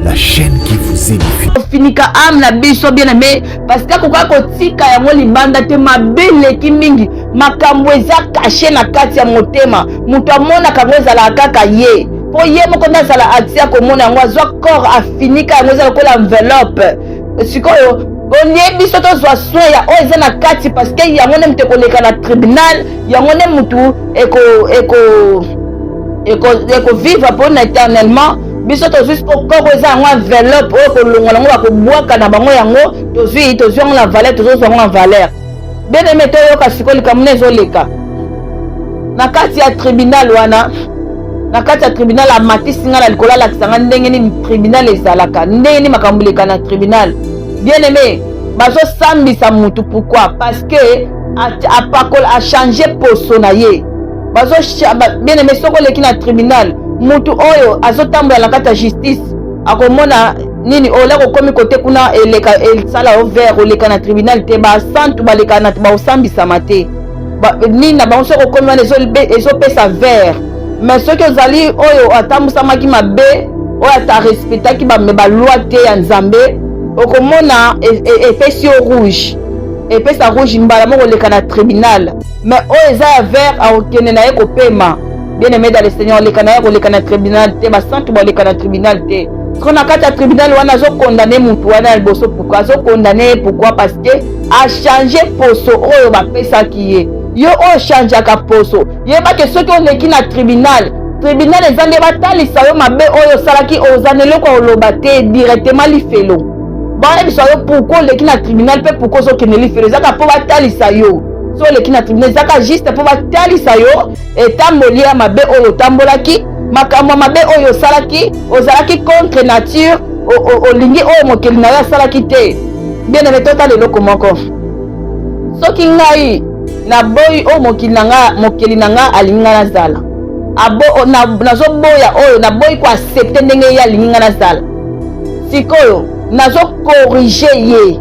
la chaîne qui vous édifie. Finika am na biso bien aimé parce que koka kotika yango libanda te mabele ki mingi makambo eza caché na kati ya motema mutu amona kango ezala kaka ye po ye moko ndazala atia komona yango azwa corps afinika yango ezala kola enveloppe sikoyo onye biso tozwa soin ya oyo eza na kati parce que yango ne mutu ekoleka na tribunal yango ne mutu eko vivre mpona éternellement biso tozwi koko eza yango enveloppe oyo kolongwa nango bakobwaka na bango yango tozwi yango na valeur tozozwa yango na valeur bien aimé toyoka sikoyo likambo na ezoleka na kati ya tribunal wana na kati ya tribunal amatisi nga na likolo alakisa nga ndenge nini tribunal ezalaka ndenge nini makambo eleka na tribunal bien aimé bazosambisa mutu pourquoi parce que apakola achange poso na ye bien aimé soko oleki na tribunal mutu oyo azotambola na kati ya justice akomona nini ola kokomi kote kuna eleka esala over oleka na tribunal te basantu baleka na baosambisama te nini na bango soki okomi wana ezopesa vert mais soki ozali oyo atambusamaki mabe oyo atarespectaki balwa te ya nzambe okomona epesi yo rouge epesa rouge mbala moko oleka na tribunal mais oyo eza ya vert akokende na ye kopema bien aimé dans le Seigneur oleka na ye koleka na tribunal te basantu baleka na tribunal te siko na kati ya tribunal wana azokondane mutu wana ya liboso pourquoi azokondane ye pourquoi parce que achange poso oyo bapesaki ye yo oyo changeaka poso yebake soki oleki na tribunal eza nde batalisa yo mabe oyo osalaki oza na eloko oloba te directement lifelo bayebisa yo pourquoi oleki na tribunal mpe pourquoi ozokende lifelo ezaka mpo batalisa yo so oleki na tribunal ezaka juste mpo batalisa yo etamboli ya mabe oyo otambolaki makambo ya mabe oyo osalaki ozalaki contre nature olingi oyo mokeli na yo asalaki te bien aimé totala eloko moko soki ngai naboyi oyo mokeli na nga alingi nga nazala nazoboya oyo naboyi koaccepte ndenge ye alingi nga nazala sikoyo nazokorige ye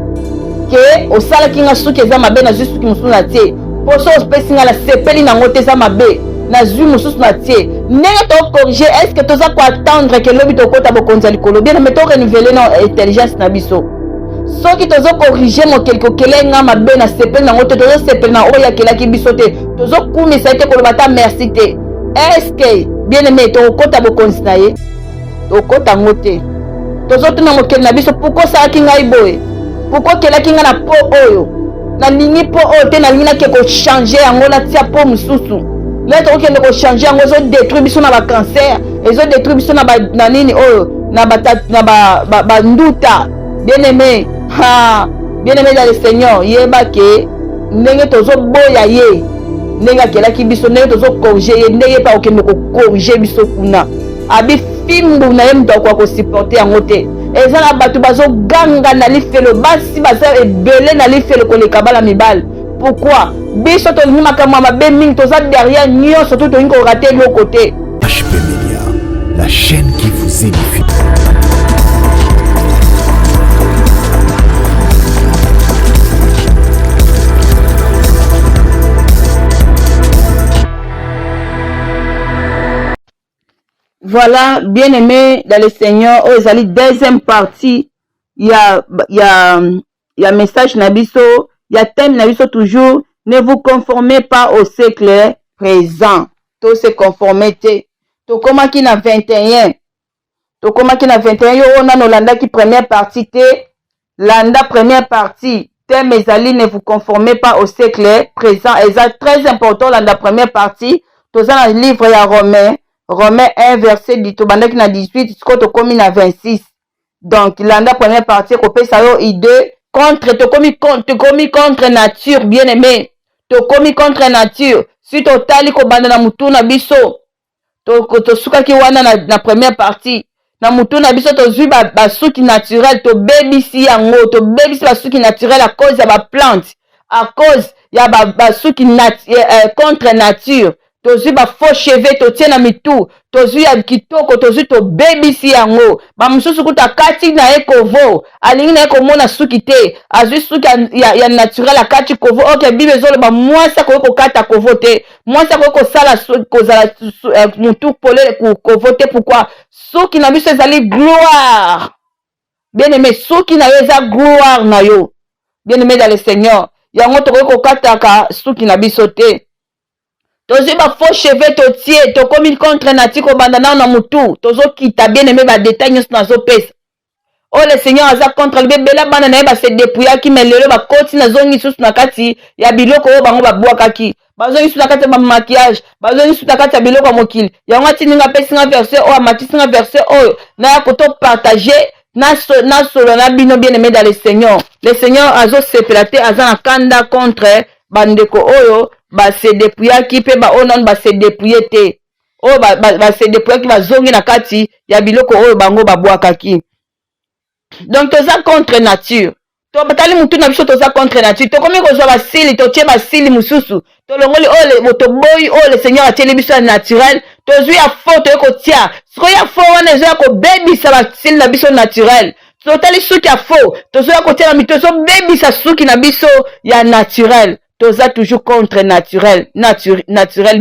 ke osalaki nga suki eza mabe nazwi suki mosusu na tie poso opesi nga nasepeli nango te eza mabe nazwi mosusu na tie ndenge tokorige estce toza koattendre ke lobi tokota bokonzi ya likolo bien me torenuvele na intelligence na biso soki tozokorige mokeli kokele nga mabe nasepeli nango te tozosepeli na oyo akelaki biso te tozokumisa ye te koloba ta merci te estce bien aimé tokokota bokonzi na ye tokokota yango te tozotuna mokeli na biso pourkoi osalaki ngai boye pourkoi okelaki nga na po oyo nalingi po oyo te nalingi nake kochange yango natia po mosusu le tokokende kochange yango ezodétruire biso na bacancer ezodétruire biso na nini oyo na banduta bien aimé dans le Seigneur yeba ke ndenge tozoboya ye ndenge akelaki biso ndenge tozokorige ye ndenge pa okende kokorige biso kuna abi fimbu na ye mutu akoka kosupporte yango te eza na bato bazoganga na lifelo basi baza ebele na lifelo koleka bala mibale pourquoi biso tolingi makambo ya mabe mingi toza derrière nyonso to tolingi korate eloko te. HP Media, la chaîne qui vous édifie. Voilà, bien aimé dans le Seigneur, oh, la deuxième partie, il y a message nabiso, il y a thème nabiso toujours, ne vous conformez pas au siècle présent. Tout se conformer te. To koma ki na 21. To koma ki na 21 yo on a no landa ki première partie te. Landa première partie. Thème ezali ne vous conformez pas au siècle présent. Et c'est très important landa première partie. To za na livre ya Romains 1 verset 10 to bandaki na 18 to komi na 26. Donc landa première partie ko pesa yo idée contre to komi contre nature bien aimé. To komi contre nature. Si to tali ko banda na mutu na biso to suka ki wana na première partie na mutu na biso to zui ba suki naturel to bebisi yango to bebisi ba suki naturel à cause ya ba plante à cause ya ba suki contre nature tozwi ba faux cheveux totie na mitu tozwi ya kitoko tozwi tobebisi yango bamosusu kuta akati na ye kovo alingi na ye komona suki te azwi suki ya naturel akati kovo oke bible ezoloba mwasi akoki kokata kovo te mwasi akoki kosala kozala mutu polele kovo te pourquoi suki na biso ezali gloire bien aimé suki na yo eza gloire na yo bien aimé dans le Seigneur yango tokoki kokataka suki na biso te tozwi ba faux cheveux totie tokomi contre nature kobanda nao na mutu tozokita bien aimé badetail nyonso nazopesa oyo le Seigneur aza contre libebela bana na ye base depouillaki me lelo bakoti nazongi susu na kati ya biloko oyo bango babwakaki bazongi susu na kati ya bamaquillage bazongi susu na kati ya biloko ya mokili yango atininga apesinga verset oyo amatisinga verset oyo naya kotopartage nasolo na bino bien aimé dans le Seigneur azosepela te aza na kanda contre bandeko oyo base depouillaki mpe baoyo nano base depouille te oyo base depouillaki bazongi na kati ya biloko oyo bango babwakaki donc toza contre nature totali mutu na biso toza contre nature tokomi kozwa basili totie basili mosusu tolongoli oyo toboyi oyo le Seigneur atieli biso ya naturel tozwi ya fo toye kotia sikoyo ya fo wana ezoya kobebisa basili na biso naturel totali suki ya fo tozoya kotia na mito ezobebisa suki na biso ya naturel toza toujours contre naturel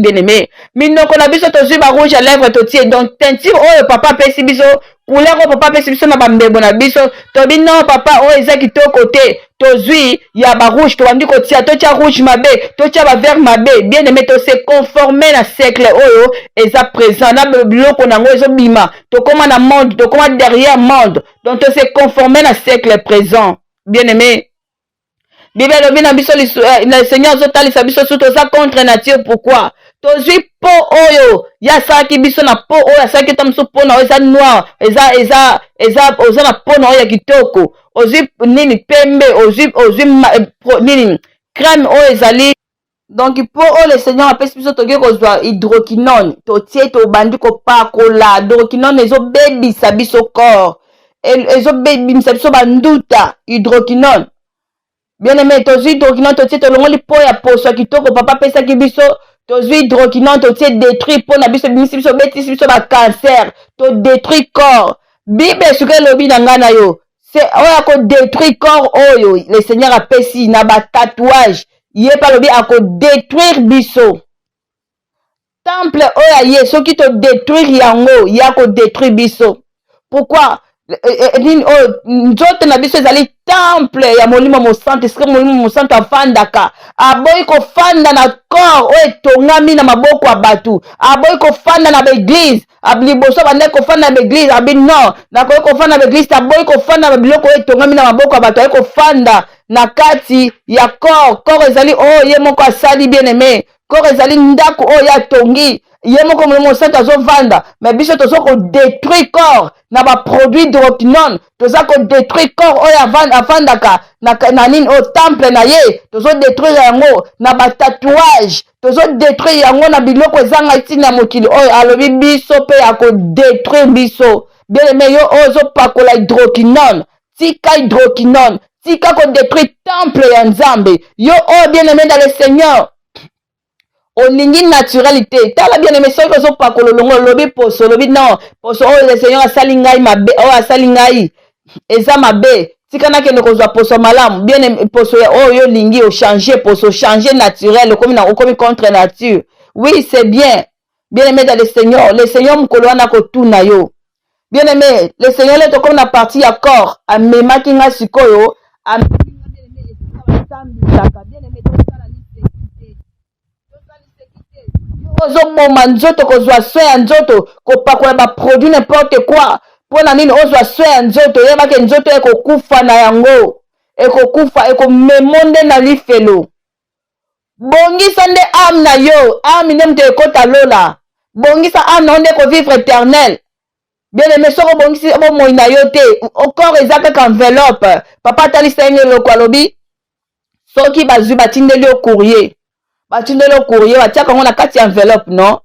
bien aimé minoko na biso tozwi ba rouge à lèvres totie donc teinture oyo papa apesi biso couleur oyo papa apesi biso na bambebo na biso tobi non papa oyo eza kitoko te tozwi ya ba rouge tobandi kotia totia rouge mabe totia ba vert mabe bien aimé tose conformer na siècle oyo eza présent na biloko nango ezobima tokoma na monde tokoma derrière monde donc tose conformer na siècle présent bien aimé Bible lobi na biso le Seigneur azotalisa biso su toza contre nature pourquoi tozwi po oyo ya asalaki biso na po oyo asalaki ta mosusu po na oyo eza noir oza na po na oyo ya kitoko ozwi nini pembe ozwi nini crème oyo ezali donc po oyo le Seigneur apesi biso tokoki kozwa hydroquinone totie tobandi kopakola hydroquinone ezobebisa biso corps ezobebisa biso banduta hydroquinone bien aimé tozwi hydroquinone totie tolongoli po ya poso ya kitoko papa apesaki biso tozwi hydroquinone totie détruit po na biso bimisi biso betisi biso bacancer todétruit corps bible esuki elobi na ngai na yo oyo akodétruire corps oyo le Seigneur apesi na batatouage ye mpe alobi akodétruire biso temple oyo aye soki todétruire yango ye akodétruire biso pourquoi nini oyo nzoto na biso ezali temple ya molimo mosantu esika molimo mosantu afandaka aboyi kofanda na corps oyo etongami na maboko ya bato aboyi kofanda na baeglise liboso abandaki kofanda na baeglise abi non nakoki kofanda na baeglise aboyi kofanda na biloko oyo etongami na maboko ya bato ayi kofanda na kati ya corps ezali oyo ye moko asali bien aimé corps ezali ndako oyo atongi ye moko molimo mosantu azovanda mais biso toza kodétruire corps na baproduit hydroquinone toza kodétruire corps oyo afandaka na nini oyo temple na ye tozodétruire yango na batatouage tozodétruire yango na biloko ezanga ntina ya mokili oyo alobi biso mpe akodétruire biso bien aimé yo oyo ozopakola hydroquinone tika hydroquinone tika kodétruire temple ya nzambe yo oyo bien aimé dans le Seigneur olingi naturalité tala bien aimé soki ozopakola olongo olobi poso olobi non poso oyo le Seigneur asali ngai mabe oyo asali ngai eza mabe tika nakende kozwa poso malamu bien aimé poso oyo olingi ochange poso changer naturel okomi contre nature oui c'est bien bien aimé dans le Seigneur mokolo wana kotuna yo bien aimé le Seigneur le tokomi na partie ya corps amemaki nga sikoyo bien aimé ozoboma nzoto kozwa soin ya nzoto kopakola baproduit n'importe quoi mpo na nini ozwa soin ya nzoto oyebaki nzoto ekokufa na yango ekokufa ekomemonde na lifelo bongisa nde ame na yo ame nde moto ekota lola bongisa ame na yo nde ekovivre éternel bien aimé soko obongisi bomoi na yo te corps eza kaka enveloppe papa atalisa yenge eloko alobi soki bazwi batindeli yo courrier batindeli courrier batiaka yango na kati ya enveloppe non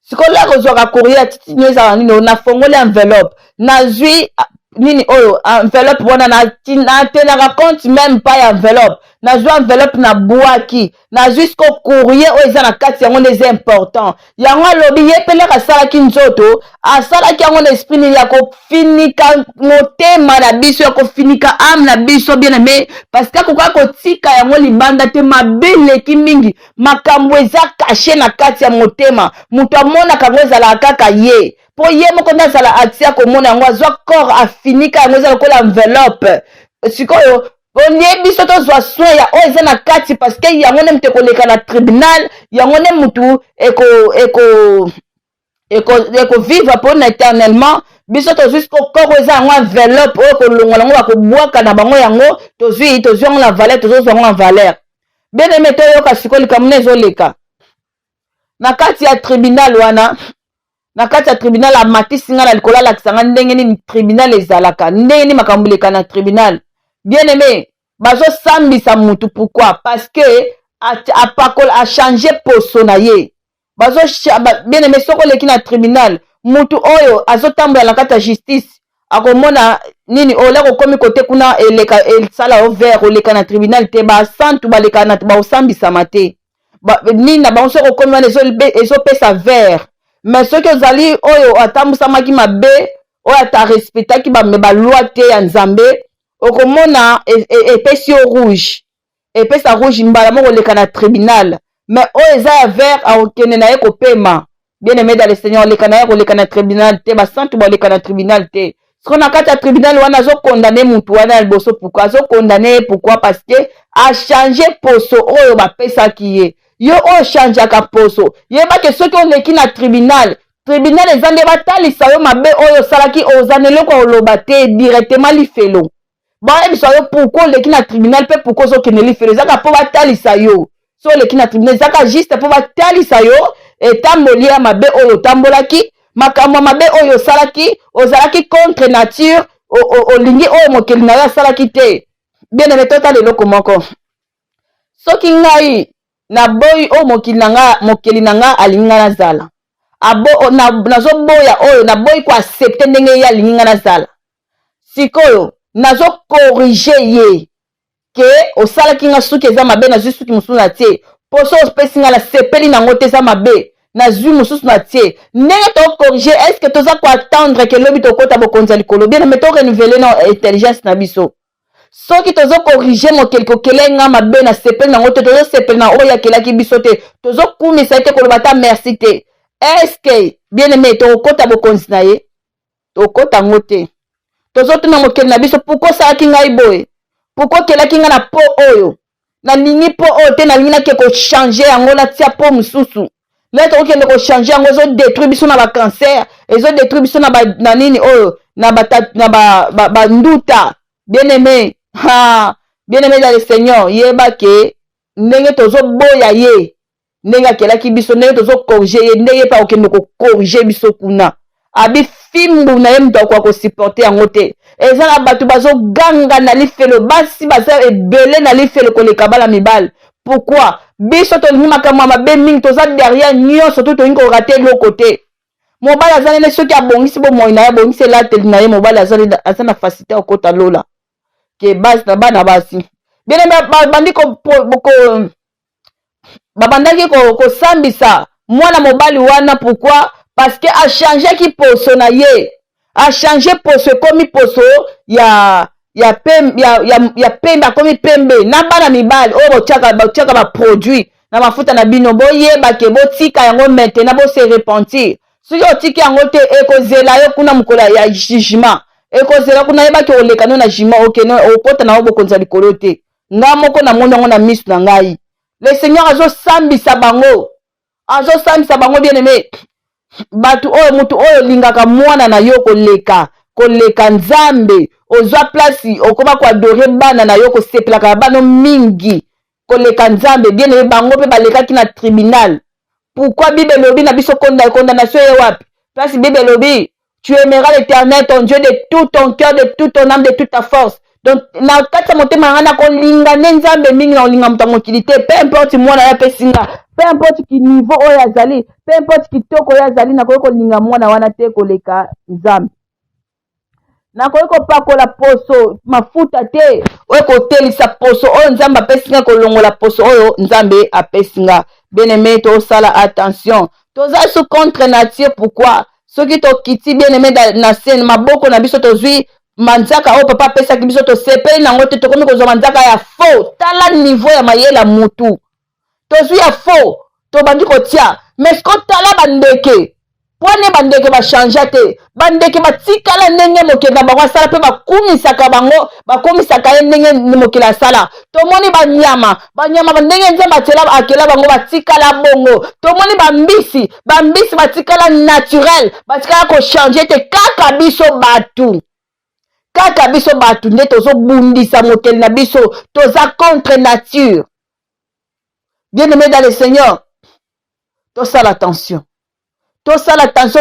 sikola kozwaka courrier atiti nyo ezala nini nafongoli enveloppe nazwi nini oyo enveloppe wana natenaka compte même pas ya enveloppe nazwi enveloppe na bwaki nazwi siko courrier oyo eza na kati yango nde eza important yango alobi ye pelaka asalaki nzoto asalaki yango na esprit nini ya kofinika motema na biso ya kofinika ame na biso bien aimé parce que akoka kotika yango libanda te mabe eleki mingi makambo eza kashe na kati ya motema moto amonaka yango ezalaka kaka ye po ye moko nde azala atie ya komona yango azwa corps afinika yango eza lokola enveloppe sikoyo onie biso tozwa soin ya oyo eza na kati parce que yango nde moto ekoleka na tribunal yango nde motu ekovivre mpona éternellement biso tozwi kokoko eza yango enveloppe oyo kolongola yango bakobwaka na bango yango tozwi yango na valeur tozozwa yango na valeur bien aimé toyoka sikoyo likambo nde ezoleka na kati ya tribunal wana na kati ya tribunal amatisi nga na likolo alakisa nga ndenge nini tribunal ezalaka ndenge nini makambo eleka na tribunal bien aimé bazosambisa mutu pourquoi parce que achange poso na ye bien aimé soko oleki na tribunal mutu oyo azotambola na kati ya justice akomona nini ola kokomi kote kuna eleka esala overt oleka na tribunal te basantu baleka na baosambisama te nini na bango soko okomi wana ezopesa vert mais soki ozali oyo atambusamaki mabe oyo atarespectaki baloi te ya nzambe okomona epesi yo rouge epesa rouge mbala moko oleka na tribunal mais oyo eza ya vert akokende na ye kopema bien aimé dans le Seigneur oleka na ye koleka na tribunal te basantu baleka na tribunal te siko na kati ya tribunal wana azokondane mutu wana ya liboso pourquoi azokondane ye pourquoi parce que achange poso oyo bapesaki ye yo oyo changeaka poso yebake soki oleki na tribunal eza nde batalisa yo mabe oyo osalaki oza na eloko oloba te directement lifelo bayebisa yo pourquoi oleki na tribunal mpe pourquoi ozokende lifelo ezaka mpo batalisa yo so oleki na tribunal ezaka juste mpo batalisa yo etamboli ya mabe oyo otambolaki makambo ya mabe oyo osalaki ozalaki contre nature olingi oyo mokeli na yo asalaki te bien aimé totala eloko moko soki ngai naboyi oyo mokeli na nga alingi nga nazala nazoboya oyo naboyi koaccepte ndenge ye alingi nga nazala sikoyo nazokorige ye ke osalaki nga suki eza mabe nazwi suki mosusu na tie poso opesi nga nasepeli nango te eza mabe nazwi mosusu na tie ndenge tokorige estce toza koattendre ke lobi tokota bokonzi ya likolo bien me torenuvele na intelligence na biso soki tozokorige mokeli kokele nga mabe nasepeli nango te tozosepeli na oyo akelaki biso te tozokumisa ye te koloba ta merci te estce bien aimé tokokota bokonzi na ye tokota yango te tozotuna mokeli na biso pourkoi osalaki ngai boye pourkoi okelaki nga na po oyo nalingi po oyo te nalingi nake kochange yango natia po mosusu le tokokende kochange yango ezodétruire biso na bacancer ezodétruire biso na nini oyo na banduta bien aimé bien aimé dans le Seigneur yeba ke ndenge tozoboya ye ndenge akelaki biso ndenge tozokorige ye ndenge pa okende kokorige biso kuna abi fimbu na ye moto akoka kosupporte yango te eza na bato bazoganga na lifelo basi baza ebele na lifelo koleka bana mibale pourquoi biso tolingi makambo ya mabe mingi toza derrière nyonso to tolingi korate eloko te mobali aza nene soki abongisi bomoi na ye abongisi elateli na ye mobali aza na facilité ya kokota lola ke basi na bana basi bene babandaki kosambisa mwana mobali wana pourquoi parce que achangeaki poso na ye achange poso ekomi poso ya pembe akomi pembe na bana mibali oyo botiaka baproduit na mafuta na bino boyebake botika yango maintenant bose repentir soki otiki yango te ekozela yo kuna mokolo ya jugement ekozela kuna yebaki oleka no na jugement okene okota na yo bokonzi ya likolo te nga moko namoni yango na miso na ngai le Seigneur azosambisa bango bien aimé batu oyo mutu oyo lingaka mwana na yo koleka nzambe ozwa place okoma koadore bana na yo kosepelaka bano mingi koleka nzambe bien aimé bango mpe balekaki na tribunal pourquoi Bible elobi na biso condamnation ye wapi place Bible elobi tu aimeras l'Éternel ton Dieu de tout ton cœur de toute ton âme de toute ta force donc na kati ya motema nga na kolinga nde nzambe mingi na olinga moto ya mokili te peu importe mwana ya apesi nga peu importe ki niveau oyo azali peu importe kitoko oyo azali nakoki kolinga mwana wana te koleka nzambe nakoki kopakola poso mafuta te oyo kotelisa poso oyo nzambe apesi nga kolongola poso oyo nzambe apesi nga. Bien-aimé tosala attention toza sous contre nature. Pourquoi soki tokiti bien-aimé na scène maboko na biso tozwi manzaka oyo papa apesaki biso tosepeli nango te tokomi kozwa manzaka ya faux. Tala niveau ya mayela mutu tozwi ya faux tobandi kotia mais siko tala bandeke pone bandeke bachangea te bandeke batikala ndenge mokili na bango asala mpe bakumisaka bango bakomisaka ye ndenge mokili asala. Tomoni banyama ndenge nzambe akela bango batikala bongo. Tomoni bambisi batikala naturel batikala kochange te kaka biso batu nde tozobundisa mokili na biso toza contre nature. Bien-aimé dans le Seigneur tosala attention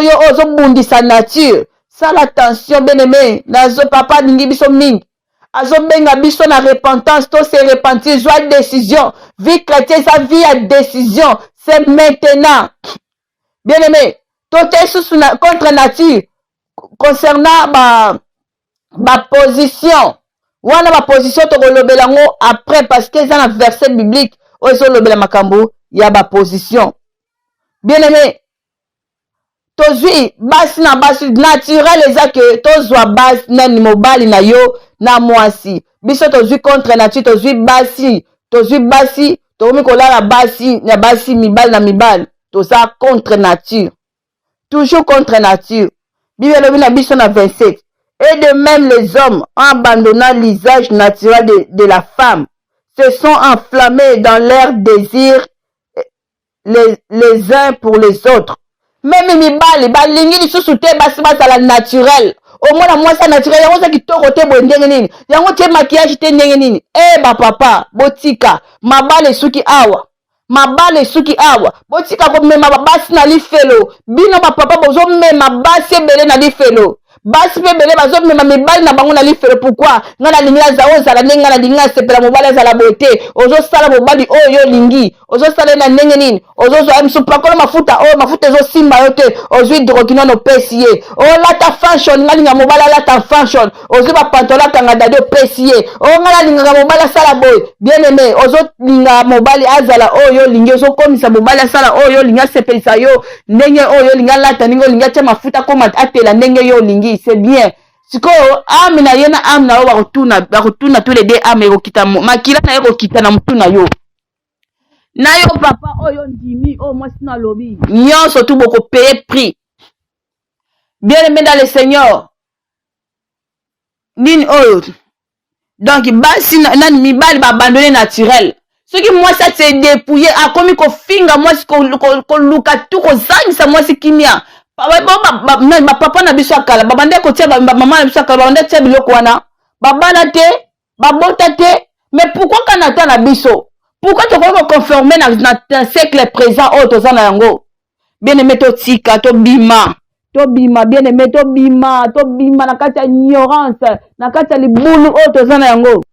yo ozobundisa nature. Sala attention bien-aimé nazo papa alingi biso mingi azobenga biso na repentance to se repentir joie décision. Vie chrétienne sa vie à décision c'est maintenant. Bien-aimé tote sous contre nature concernant ma position wana ma position tokolobela ngo après parce que ça un verset biblique ozolobela makambo ya ba position. Bien-aimé tozwi basi na basi naturel eza ke tozwa basi nani mobali na yo na mwasi biso tozwi contre nature tozwi basi tokomi kolala basi na basi mibali na mibali toza contre nature toujours contre nature. Bible elobi na biso na 27 et de même les hommes en abandonnant l'usage naturel de la femme se sont enflammés dans leur désir les uns pour les autres. Même mibali balingi lisusu te basi bazala naturel omona mwasi naturel yango za kitoko te boye ndenge nini yango te maquillage te ndenge nini bapapa botika mabale suki awa botika komema basi na lifelo bino bapapa bozomema basi ebele na lifelo basi pe bele bazomema mibali na bango na lifelo. Pourquoi nga nalingi ozala ndenge nga nalingi asepela mobali azala boye te ozosala mobali oyo lingi ozosala na ndenge nini ozozwa msupakola mafuta oyo mafuta ezosimba yo te ozwi hydroquinone opesi ye olata fashion nga linga mobali alata fashion ozwi bapantola akanga dadi opesi ye nga nalingaka mobali asala boye. Bien-aimé ozolinga mobali azala oyo lingi ozokomisa mobali asala oyo lingi asepelisa yo ndenge oyo lingi alata ndenge olingi atia mafuta koma atela ndenge yo lingi. C'est bien sikoyo ame na ye na ame na yo bakotuna tous les deux ame ekokita makila na ye kokita na mutu na yo papa oyo ndimi oyo mwasi na lobi nyonso tu bokopeye prix. Bien-aimé dans le Seigneur nini oyo donc basi nani mibali babandone naturel soki mwasi ase dépouiller akomi kofinga mwasi koluka tu kozangisa mwasi kimia papa na biso akala babande kotia mama na biso akala babande tia biloko wana babala te babota te. Mais pourquoi kanata na biso pourquoi tokoki koconforme na siècle présent oyo toza na yango. Bien-aimé totika tobima bien-aimé tobima na kati ya ignorance na kati ya libulu oyo toza na yango.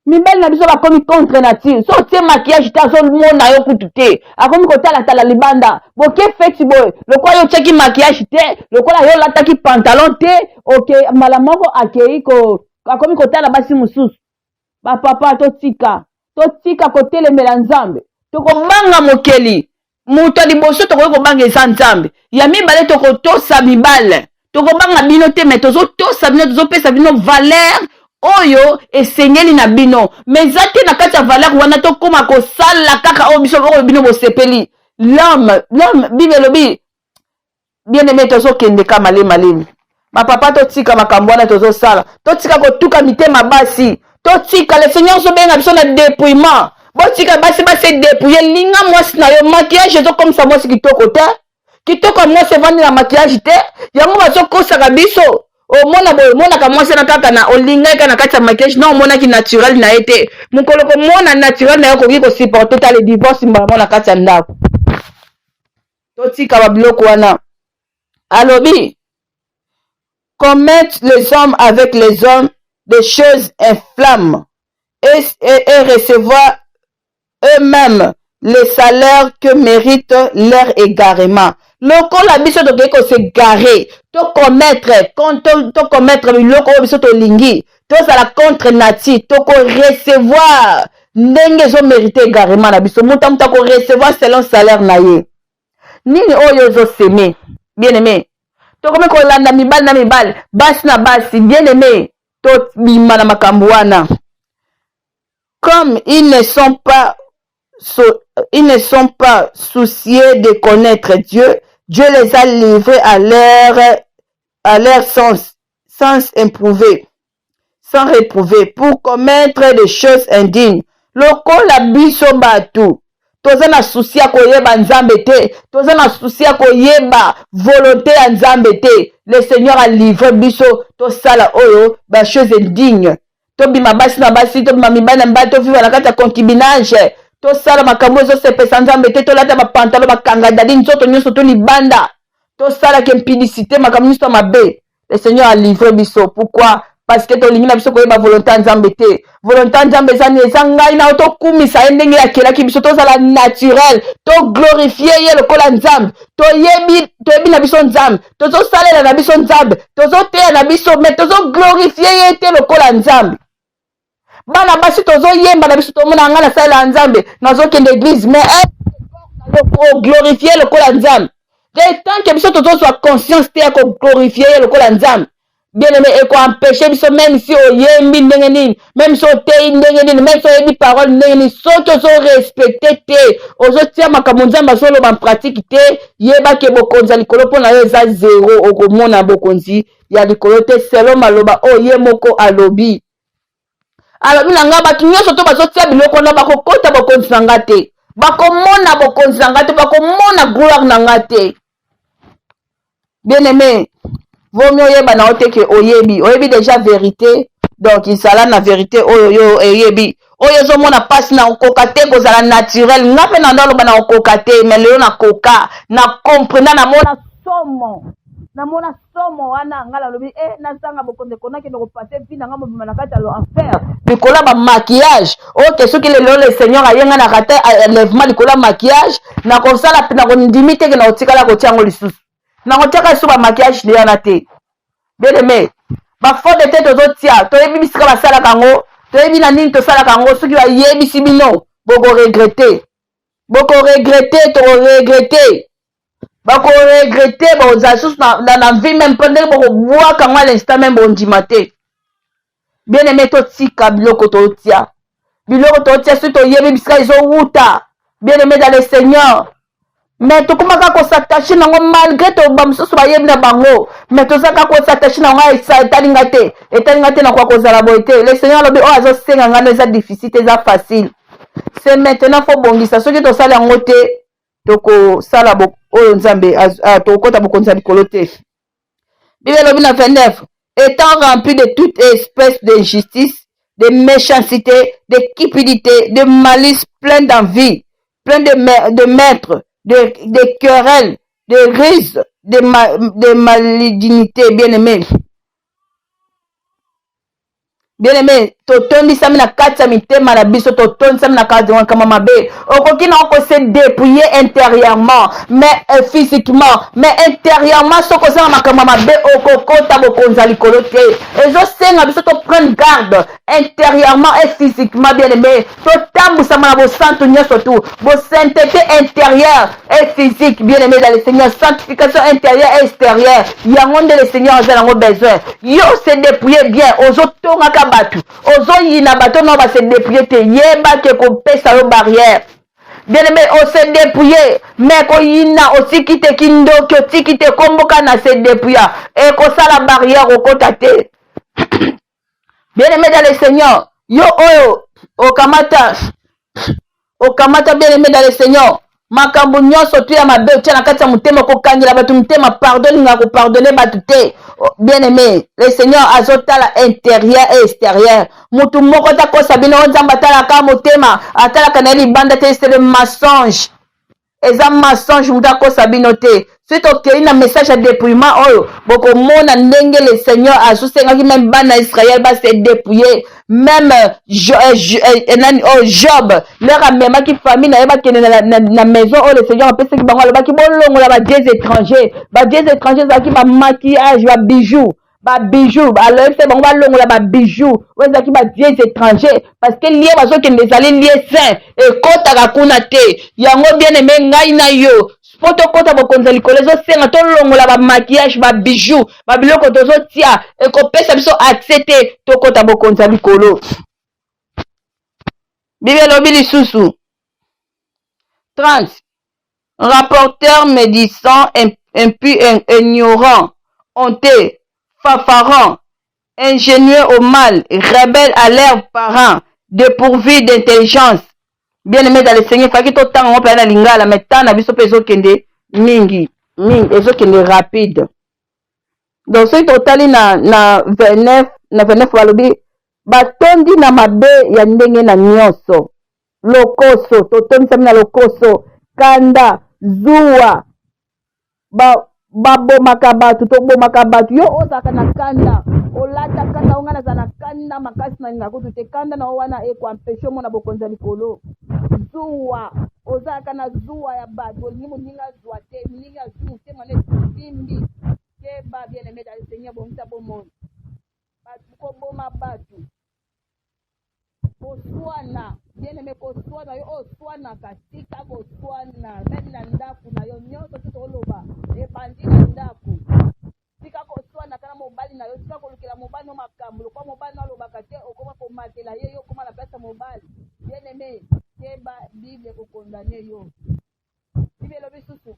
Mibali na biso bakomi contre nature so tie maquillage te azomona yo kutu te akomi kotalatala libanda boke feti boye lokola yo tiaki maquillage te lokola yo lataki pantalon te ok mbala moko akei akomi kotala basi mosusu. Bapapa totika kotelemela nzambe tokobanga mokeli mutu liboso tokoki kobanga eza nzambe ya mibale tokotosa mibale tokobanga bino te me tozotosa bino tozopesa bino valeur oyo esengeli na bino mais eza te na kati ya valeur wana tokoma kosala kaka oyo biso oyo bino bosepeli. L'homme Bible elobi bien-aimé tozokende ka malemi bapapa totika makambo wana tozosala totika kotuka mitema basi totika le Seigneur ozobenga biso na dépouillement botika basi dépouiller linga mwasi na yo maquillage ezokomisa mwasi kitoko te kitoko mwasi evandi na maquillage te yango bazokosaka biso omona boye monaka mwasi na kaka na olinga na kati ya maquillage na omonaki naturel na ye te mokolo komona naturel na yo okoki kosupporte ta le divorce mbala na kati ya ndako. Totika babiloko wana alobi commettre les hommes avec les hommes des choses inflammes et recevoir eux-mêmes les salaires que méritent leur égarement. lokola biso tokoki kosegare tokommettre biloko oyo biso tolingi tozala contre nature tokorecevoir ndenge ezomérite égarement na biso moto amutu akorecevoir selon salaire na ye nini oyo ozoseme bien aimé tokomi kolanda mibali na mibali basi na basi bien aimé tobima na makambo wana comme ils ne sont pas soucieux de connaître Dieu. Dieu les a livrés à leur sans éprouver, sans réprouver, pour commettre des choses indignes. Lokola biso batu, toza na souci ya koyeba nzambe te, toza na souci ya koyeba volonté ya nzambe te. Le Seigneur a livré biso tosala oyo ba choses indignes. Tobima basi na basi, tobima mibali na mibali, toviva na kati ya concubinage. Tosala makambo ezosepesa nzambe te, tolata bapantalo bakanga dadi nzoto nyonso to libanda. Tosala ke impudicité makambo nyonso mabe. Le Seigneur a livré biso. Pourquoi? Parce que tolingi na biso koyeba volonté ya nzambe te. Volonté ya nzambe ezani eza ngai na tokumisa ye ndenge akelaki biso tozala naturel, to glorifier ye lokola nzambe, toyebi na biso nzambe, tozosalela na biso nzambe, tozoteya na biso me tozoglorifier ye te lokola nzambe. Bana basi tozoyemba na biso tomona nga nasalela nzambe nazokende église mais glorifier lokola nzambe. Tant que biso tozozwa conscience te ya koglorifier ye lokola nzambe, bien aimé ekoempêche biso même si oyembi ndenge nini, même si oteyi ndenge nini, même si oyebi parole ndenge nini, soki ozorespecte te ozotia makambo nzambe azoloba pratique te, yebaki bokonzi ya likolo mpo na yo eza zero. Okomona bokonzi ya likolo te selon maloba oyo ye moko alobi. Alobi na nga bato nyonso to bazotia biloko na bakokota bokonzi na nga te, bakomona bokonzi na nga te, bakomona gloire na nga te. Bien aimé, vaut mieux oyeba na ote ke oyebi déjà vérité, donc izala na vérité oyo oyebi oyo ozomona pasi na okoka te kozala naturel. Nga mpe na ndoloba na okoka te, mais lelo na koka na comprendre namona somo wana nga lalobi nazanga bokonzi konaki na kopase vi na nga mobima na kati ya l'enfer likolo ba maquillage oke soki lelo le Seigneur ayenga na kata enlèvement likolo maquillage na kosala pe na kondimi te ke na otikala kotia ngo lisusu na kotiaka lisusu ba maquillage de yana te. Bien aimé, ba faute de tête ozotia toyebi bisika basalaka ngo, toyebi na nini tosalaka ngo, soki bayebisi bino bokoregrete bakoregrete bozala susu na vie même mpe ndenge bokobwaka ngo l'instant même bondima te. Bien aimé, totika biloko totia soki toyebi bisika ezowuta. Bien aimé dans le Seigneur, mais tokomaka kosattache nango malgré toba mosusu bayebi na bango, mais tozaka kosattache nango etalinga te na kwa kozala boye te. Le Seigneur alobi oyo azosenga ngano eza difficile te, eza facile. C'est maintenant fo bongisa soki tosala yango te tokosala oyo nzambe tokokota bokonzi ya likolo te. Bible elobi na 29, étant rempli de toute espèce d'injustice, de méchanceté, de cupidité, de malice, plein d'envie, plein de maîtres, de querelles, de rises, de malignité. Bien aimé, totondisami na kati ya mitema na biso, totondisami na kati ya kama mabe. Okoki na oko se dépouiller intérieurement, mais physiquement, mais intérieurement soko sanga makama mabe okokota bokonza likolo te. Ezo senga biso to prendre garde intérieurement et physiquement. Bien aimé, totambusa na bo santo nyonso tu, bo sainteté intérieure et physique. Bien aimé dans le Seigneur, sanctification intérieure et extérieure. Yango nde le Seigneur a nango besoin. Yo se dépouiller bien, ozo tonga batu ozoyina bato no ba se dépouiller te, yeba ke kopesa yo barrière. Bien aimé, on se dépouiller mais koyina otiki te kindoki otiki te komboka na se dépouiller et kosala barrière okota te. Bien aimé dans le Seigneur, yo oyo okamata bien aimé dans le Seigneur, makambo nyonso tu ya mabe otia na kati ya motema kokangela bato motema, pardonne nga kopardonne bato te. Bien aimé, le Seigneur azotala intérieur et extérieur. Mutu moko ta kosa bino nzamba tala ka motema atala kana libanda te, c'est le mensonge. Eza mensonge muta kosa bino te. Si tu as un message à dépouillement, beaucoup de monde le Seigneur a soutenu même bana Israël va se dépouiller. Même Job, leur même qui famille n'a pas na maison le Seigneur a fait ce qui va qui bon là des étrangers, des étrangers qui va maquillage, va bijoux. Ba bijoux alors c'est bon va longo la ba bijoux ouais ça qui ba dieux étrangers parce que lié baso que les allés lié saint et kota ka kuna te yango bien aimé ngai na yo poto kota bokonza likolo zo senga to longo la ba maquillage ba bijoux ba biloko to zo tia et ko pesa biso accepter to kota bokonza likolo Bible lobili susu 30 rapporteur médisant impie ignorant honté Fafaran, ingénieux au mal, rebelle à leurs parents, dépourvu d'intelligence. Bien aimé dans le Seigneur, il faut que tu aies un lingala, mais tu as vu ce que mingi, et ce qui est rapide. Donc, ce total na 29 walobi, batondi na mabe ya ndenge na nyonso. Lokoso, totomi sami na lokoso, kanda, zuwa, babomaka batu tobomaka batu yo ozaka na kanda olata kanda ongana za na kanda makasi na ninga kutu te kanda na wana eko ampesho mona bokonza likolo zuwa ozaka na zuwa ya batu olingi moninga zuwa te moninga zuwa te mane simbi te ba bien aimé dans le Seigneur bomisa bomona batu ko boma batu koswana bien aimé koswana yo oswana katika koswana même na ndaku na yo nyonso tutoloba ebandi na ndaku tika koswana kana mobali na yo tika kolukela mobali no makambo lokwa mobali na lobaka te okoma komatela ye yo koma na place mobali bien aimé keba Bible kokondane yo Bible lobi susu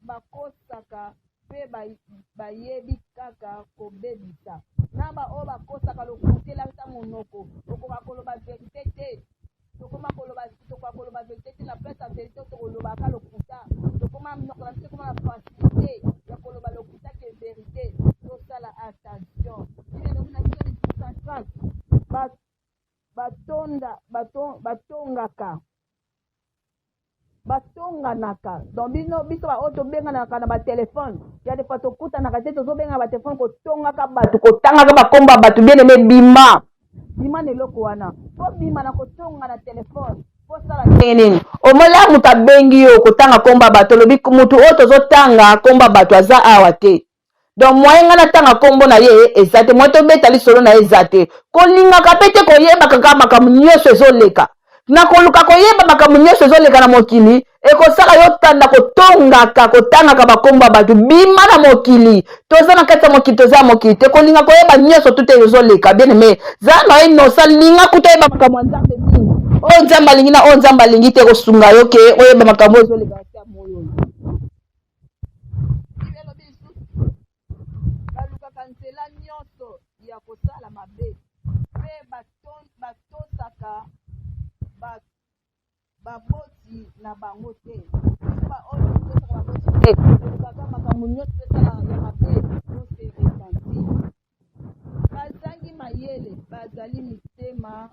bakosaka pe bayebi kaka kobebisa naba o bakosaka lokutela ta monoko okoka koloba verite te tokoma koloba verite te na place ya verite tokoloba ka lokuta tokoma mnokola biso koma na facilité ya koloba lokuta ke verite tosala attention ilelomina biso lipusantrase batonganaka donc biso baoyo tobenganaka na batelefone ya defa tokutanaka te tozobengana batelefone kotongaka bato kotangaka bakomba bato bien aimé bima na eloko wana po bima na kotonga na telefone posala ndenge nini omola moto abengi yo kotanga komba bato lobi motu oyo tozotanga komba bato aza awa te donc moyen nga natanga kombo na ye eza te moyen tobeta lisolo na ye eza te kolingaka mpe te koyeba kaka makambo nyonso ezoleka na koluka koyeba makambo nyonso ezoleka na mokili ekosaka yo tanda kotangaka bakomba bato bima na mokili toza na kati ya mokili toza ya mokili te kolinga koyeba nyonso tute ezoleka bien aimé za na inosa linga kuta oyeba makambo ya nzambe mingi oyo nzambe alingi na oyo nzambe alingi te kosunga yo ke oyeba makambo oyo ezoleka ya moyo balukaka nzela nyonso ya kosala mabe mpe batosaka baboti na bango te baoyo tosaka baboti te olukaka makambo nyonso tosala ya mabe nyonso eresanti bazangi mayele bazali mitema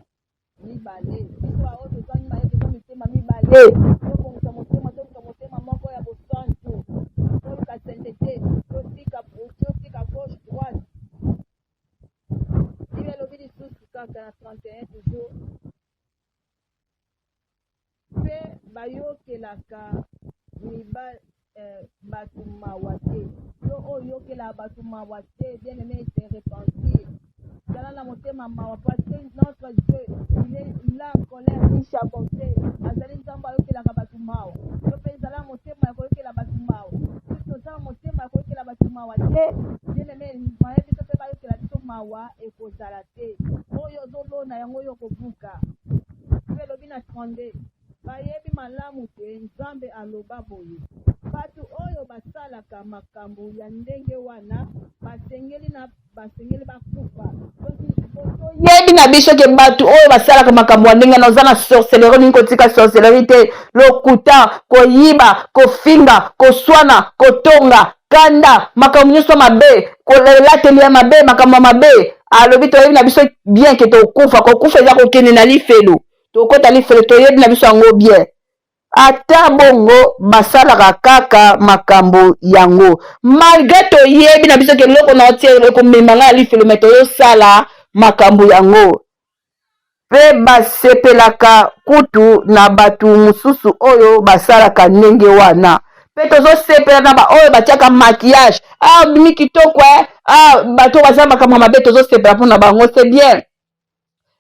mibale biso baoyo tozangi mayele toza mitema mibale tobongisa motema moko ya bosantu toluka sente te totika gauche droite ibe elobi lisusu kaka na 31 toujours mpe bayokelaka bato mawa te yo oyo yokelaka bato mawa te bien aimé se repentir zala na motema mawa parce que notre Dieu il a en colère il chaboté azali nzambe ayokelaka bato mawa yo mpe ezala na motema ya koyokela bato mawa kristo oza na motema ya koyokela bato mawa te bien aimé maye biso mpe bayokela biso mawa ekozala te oyo ozolona yango oyo kobuka mpe elobi na 32 bayebi malamu te nzambe aloba boye bato oyo basalaka makambo ya ndenge wana basengeli bakufa yebi na biso ke bato oyo basalaka makambo ya ndenge wana oza na sorcellerie ningi kotika sorcellerie te lokuta koyiba kofinga koswana kotonga kanda makambo nyonso mabe kolateli ya mabe makambo ya mabe alobi toyebi na biso bien ke tokufa kokufa eza kokende na lifelo tokota lifelo toyebi na biso yango bien ata bongo basalaka kaka makambo yango. Malgré toyebi na biso ke loko na otie ekomemanga ya lifelo me toyosala makambo yango. Pe basepelaka kutu na batu mususu oyo basalaka ndenge wana. Pe tozosepela na ba oyo batiaka maquillage. Ah, bimi kitoko bato basala makambo mabe tozosepela mpona bango, c'est bien.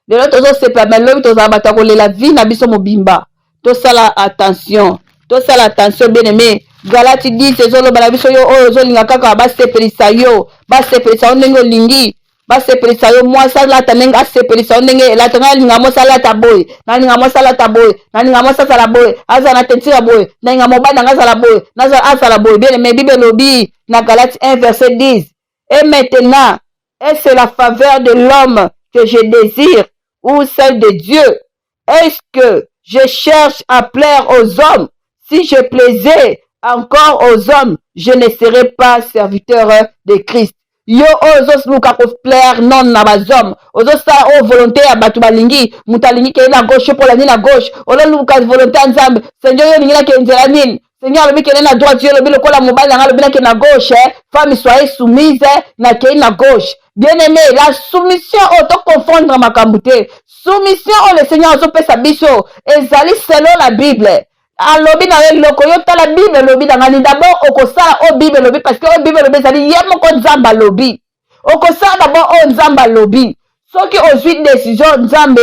Lelo tozosepela me lobi tozala bato ya kolela vie na biso mobimba. Tosala attention. Tosala attention bien aimé. Galati 10 ezoloba na biso yo oyo ozolinga kaka basepelisa yo. Basepelisa yo ndenge olingi. Basepelisa yo mwasi alata ndenge asepelisa yo ndenge elata nga linga mwasi alata boye. Na linga mwasi alata boye. Na linga mwasi asala boye. Aza na tentira boye. Na linga mobali nanga asala boye. Na asala boye. Bien aimé, Bible lobi na Galati 1 verset 10. Et maintenant, est-ce la faveur de l'homme que je désire ou celle de Dieu? Est-ce que je cherche à plaire aux hommes? Si je plaisais encore aux hommes, je ne serais pas serviteur de Christ. Yo ozo luka ko plaire non na bazom. Ozo sa o volonté ya batu balingi, mutalingi ke na gauche pour la ni na gauche. Ozo luka volonté nzambe. Seigneur yo ningi na ke nzela nini? Seigneur lobi ke na droite, Dieu lobi lokola mobali na lobi na ke na gauche, femme soyez soumise na ke na gauche. Bien-aimé, la soumission auto confondre makambo te. Soumission au le Seigneur ozo pesa biso ezali selon la Bible. Alobi na ye loko yo tala Bible lobi na ngani d'abord okosala o Bible lobi parce que o Bible lobi ezali ye moko nzamba lobi. Okosala d'abord o nzamba lobi. Soki ozwi décision nzambe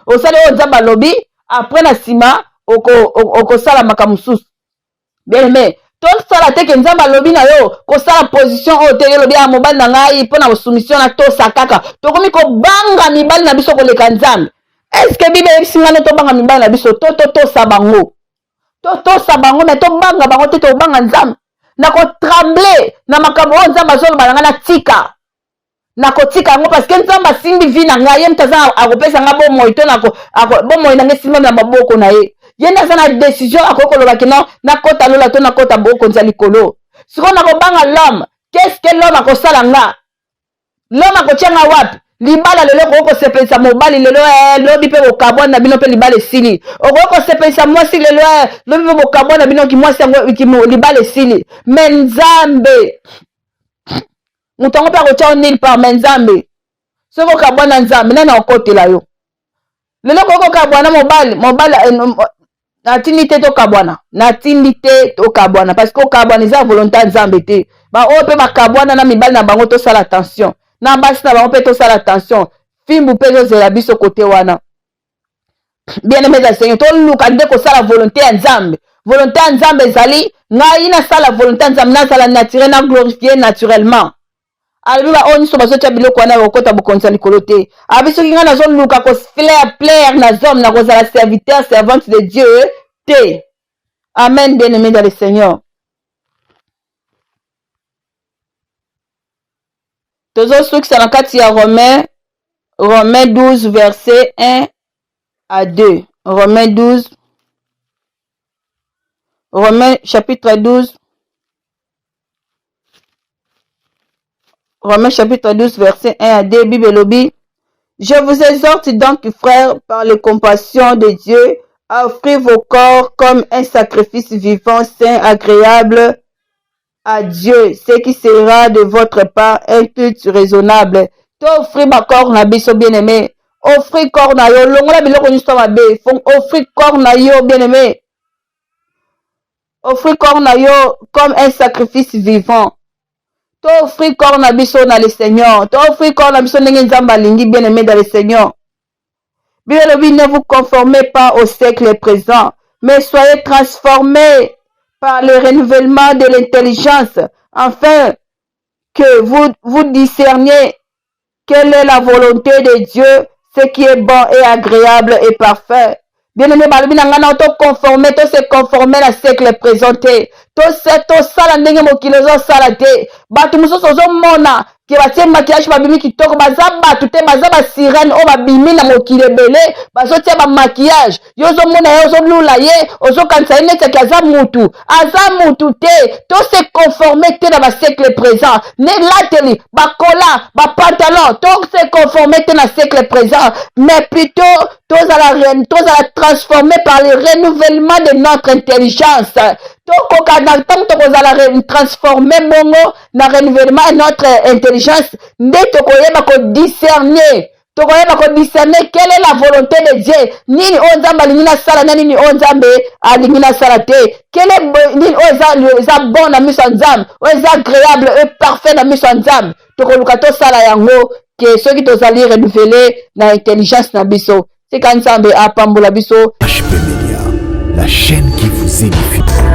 osala o nzamba lobi après na sima okosala makambo mosusu. Bien aimé, tosala te ke nzamba lobi na yo kosala position oyo te yo lobi ya mobali na ngai mpo na soumission na tosa kaka. Tokomi kobanga mibali na biso koleka nzambe. Est-ce que Bible yebisi ngana tobanga mibali na biso tosa bango? Tosa bango me tobanga bango te tobanga nzambe. Na kotremble na makambo oyo nzambe azoloba na nga na tika. Na kotika yango parce que nzambe asimbi vi na ngai ye mtaza akopesa nga bomoi to bomoi na ngai simba na maboko na ye. Ye ndaza na décision akokoloba ke non nakota lola to nakota boko nza likolo. Siko na kobanga l'homme, qu'est-ce que l'homme akosala nga? L'homme akotia nga wapi? Libala lelo koko sepelisa mobali lelo lobi pe bokabwana na bino pe libala esili. Okoko sepelisa mwasi lelo lobi pe bokabwana na bino ki mwasi yango libala esili. Menzambe. Mutango pe akotia nil par menzambe. Soko kabwana nzambe nana okotela yo. Lelo koko kabwana mobali natindi te tokabwana. Natindi te tokabwana parce que okabwana eza volonté nzambe te. Ba o pe bakabwana na mibali na bango tosala attention. Na basi na bango pe tosala attention. Fimbu pe tozela biso kote wana. Bien aimé da Seigneur, to luka nde kosala volonté ya nzambe. Volonté ya nzambe ezali ngai na sala volonté ya nzambe na sala naturel na glorifier naturellement. Alobi ba oni so bazotia biloko wana bakota bokonza likolo te. Abi soki nga nazoluka ko plaire na zom na kozala serviteur servante de Dieu te. Amen, bien aimé dans le Seigneur. Toujours ceux qui sont en kati ya Romains 12 verset 1 à 2. Romains chapitre 12 verset 1 à 2, Bible lobi. Je vous exhorte donc, frères, par les compassions de Dieu, à offrir vos corps comme un sacrifice vivant, saint, agréable à Dieu, ce qui sera de votre part un culte raisonnable. T'offrir ma corps na biso bien-aimé. Offrir corps na yo, longola biloko nyuso mabe. Offrir corps na yo bien-aimé. Offrir corps na yo comme un sacrifice vivant. T'offrir corps na biso na le Seigneur. T'offrir corps na biso ndenge nzamba lingi bien-aimé dans le Seigneur. Bien aimé, ne vous conformez pas au siècle présent, mais soyez transformés par le renouvellement de l'intelligence, afin que vous discerniez quelle est la volonté de Dieu, ce qui est bon et agréable et parfait. Bien-aimé, balobi na ngana to conformer, to se conformer na siècle présenté. To sala ndenge mokili ozo sala te. Batu mususu ozo mona ke batie maquillage babimi kitoko baza bato te baza basirene oyo babimi na mokili ebele bazotia bamaquillage yo ozomona ye ozolula ye ozokanisa ye neti yaki aza mutu te to se conforme te na basiècle présent nelateli bakola bapantalon to se conforme te na siècle présent mais plutôt tozala transformé par le renouvellement de notre intelligence tokoka na ntango tokozala transformé bongo na renouvellement de notre intelligence nde tokoyeba kodiscerner quelle est la volonté de Dieu nini oyo nzambe alingi nasala na nini oyo nzambe alingi nasala te nini oyo eza bon na miso ya nzambe oyo eza agréable et parfait na miso ya nzambe tokoluka tosala yango ke soki tozali renouveler na intelligence na biso tika nzambe apambola biso. HP Media, la chaîne qui vous édifie.